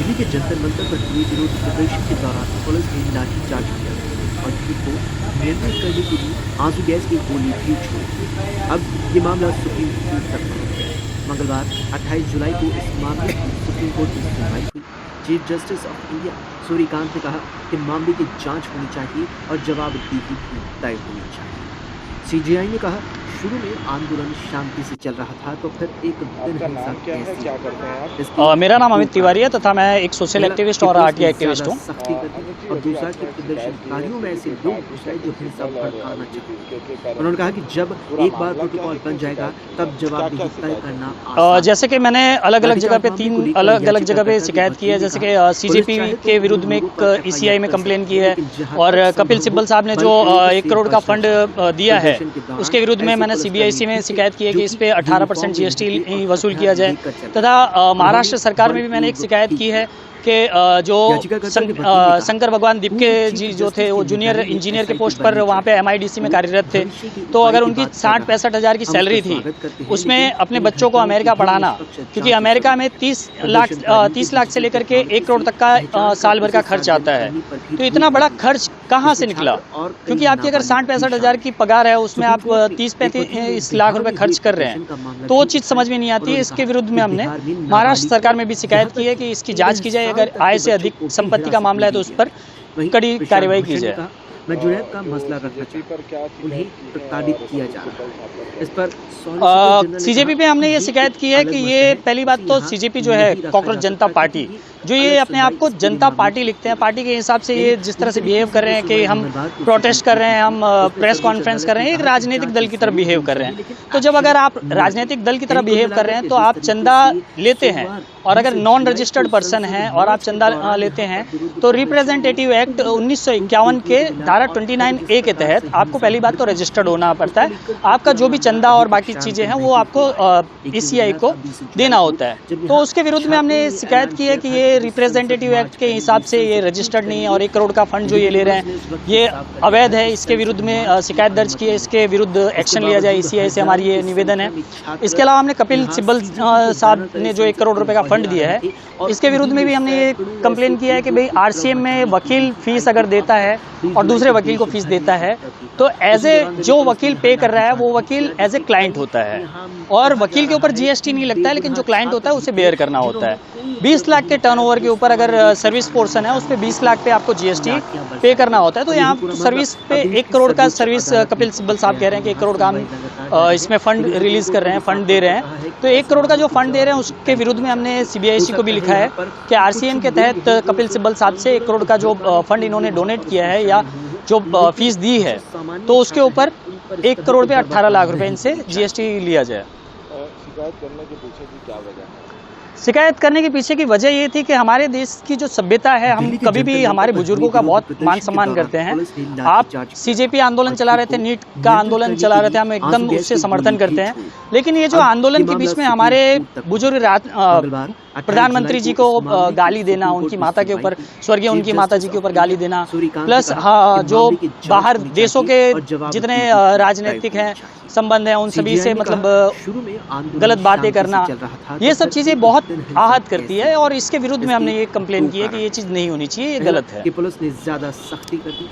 दिल्ली के जंतर मंतर पर हुए विरोध प्रदर्शन के दौरान पुलिस ने लाठीचार्ज किया और भीड़ को नियंत्रित करने के लिए आंसू गैस की गोली भी छोड़ी। अब ये मामला सुप्रीम कोर्ट तक पहुंच गया। मंगलवार 28 जुलाई को इस मामले की सुप्रीम कोर्ट में सुनवाई हुई। Chief justice of India Suryakant ने कहा कि मामले की जांच होनी चाहिए और जवाबदेही भी तय होनी चाहिए। सीजेआई ने कहा, शुरू में आंदोलन शांति से चल रहा था, तो फिर एक दिन हिंसा कैसे? मेरा नाम अमित तिवारी है तथा मैं एक सोशल एक्टिविस्ट और आरटी एक्टिविस्ट हूँ। सख्ती करती और दूसरा कि प्रदर्शनकारियों में ऐसे लोग घुस रहे जो हिंसा भड़काना चाहते हैं। उन्होंने कहा कि जब एक बार प्रोटोकॉल बन जाएगा तब जवाबदेही तय करना आसान। जैसे कि मैंने अलग अलग जगह पे 3 अलग अलग जगह पे शिकायत की है। जैसे कि सीजेपी के विरुद्ध में एक ईसीआई में कंप्लेन की है और कपिल सिब्बल साहब ने जो 1 करोड़ का फंड दिया है उसके विरुद्ध में मैंने सीबीआईसी में शिकायत की है कि इस पे 18% जीएसटी वसूल किया जाए। तथा महाराष्ट्र सरकार में भी मैंने एक शिकायत की है कि जो शंकर भगवान दीपके जी जो थे वो जूनियर इंजीनियर के पोस्ट पर वहाँ पे एमआईडीसी में कार्यरत थे, तो अगर उनकी 60-65 हज़ार की सैलरी थी उसमें अपने बच्चों को अमेरिका पढ़ाना, क्योंकि अमेरिका में 30 लाख से लेकर के 1 करोड़ तक का साल भर का खर्च आता है, तो इतना बड़ा खर्च कहाँ से निकला? क्योंकि आपकी अगर 60-65 हज़ार की पगार है उसमें आप 30-35 लाख रुपए खर्च कर रहे हैं, तो वो चीज़ समझ में नहीं आती है। इसके विरुद्ध में हमने महाराष्ट्र सरकार में भी शिकायत की है कि इसकी जाँच की जाए। अगर आय से अधिक संपत्ति का मामला है तो उस पर कड़ी कार्रवाई की जाए। मैं जुनैद का मसला रखना चाहता हूं, उन्हें प्रताड़ित किया जा रहा है। इस पर सीजेपी पे हमने ये शिकायत की है कि ये पहली बात तो सीजेपी जो है कॉकरोच जनता पार्टी, जो ये अपने आप को जनता पार्टी लिखते हैं, पार्टी के हिसाब से ये जिस तरह से बिहेव कर रहे हैं कि हम प्रोटेस्ट कर रहे हैं, हम प्रेस कॉन्फ्रेंस कर रहे हैं, एक राजनीतिक दल की तरह बिहेव कर रहे हैं। तो जब अगर आप राजनीतिक दल की तरह बिहेव कर रहे हैं तो आप चंदा लेते हैं, और अगर नॉन रजिस्टर्ड पर्सन है और आप चंदा लेते हैं तो रिप्रेजेंटेटिव एक्ट 1951 के धारा 29A के तहत आपको पहली बात तो रजिस्टर्ड होना पड़ता है। आपका जो भी चंदा और बाकी चीज़ें हैं वो आपको ईसीआई को देना होता है। तो उसके विरुद्ध में हमने शिकायत की है कि ये रिप्रेजेंटेटिव एक्ट के हिसाब से ये रजिस्टर्ड नहीं है और 1 करोड़ का फंड जो ये ले रहे हैं ये अवैध है। इसके विरुद्ध में शिकायत दर्ज की है, इसके विरुद्ध एक्शन लिया जाए, ईसीआई से हमारी ये निवेदन है। इसके अलावा हमने कपिल सिब्बल साहब ने जो 1 करोड़ रुपए का फंड दिया है इसके विरुद्ध में भी हमने ये कंप्लेन किया है कि भाई आरसीएम में वकील फीस अगर देता है और दूसरे वकील को फीस देता है तो एज ए जो वकील पे कर रहा है वो वकील एज ए क्लाइंट होता है, और वकील के ऊपर जीएसटी नहीं लगता है, लेकिन जो क्लाइंट होता है उसे बेयर करना होता है। 20 लाख के टर्नओवर के ऊपर अगर सर्विस पोर्शन है उस पर 20 लाख पे आपको जीएसटी पे करना होता है। तो यहाँ सर्विस पे 1 करोड़ का सर्विस कपिल सिब्बल साहब कह रहे हैं कि 1 करोड़ का हम इसमें फंड रिलीज कर रहे हैं, फंड दे रहे हैं। तो 1 करोड़ का जो फंड दे रहे हैं उसके विरुद्ध में हमने सीबीआईसी को भी लिखा है कि आरसीएम के तहत कपिल सिब्बल साहब से 1 करोड़ का जो फंड इन्होंने डोनेट किया है या जो फीस दी है तो उसके ऊपर 1 करोड़ पे 18 लाख रुपए इनसे जीएसटी लिया जाए। शिकायत करने के पीछे की क्या वजह है? शिकायत करने के पीछे की वजह ये थी कि हमारे देश की जो सभ्यता है, हम कभी भी हमारे बुजुर्गों का बहुत मान सम्मान करते हैं। आप सीजेपी आंदोलन चला रहे थे, नीट का आंदोलन चला रहे थे, हम एकदम उससे समर्थन करते हैं। लेकिन ये जो आंदोलन के बीच में हमारे बुजुर्ग प्रधानमंत्री जी को गाली देना, उनकी माता के ऊपर, स्वर्गीय उनकी माता जी के ऊपर गाली देना, प्लस जो बाहर देशों के जितने राजनीतिक हैं संबंध हैं उन सभी से मतलब गलत बातें करना, ये सब चीज़ें बहुत आहत करती है। और इसके विरुद्ध में हमने ये कंप्लेन की है कि ये चीज़ नहीं होनी चाहिए, ये गलत है। पुलिस ने ज्यादा सख्ती कर दी।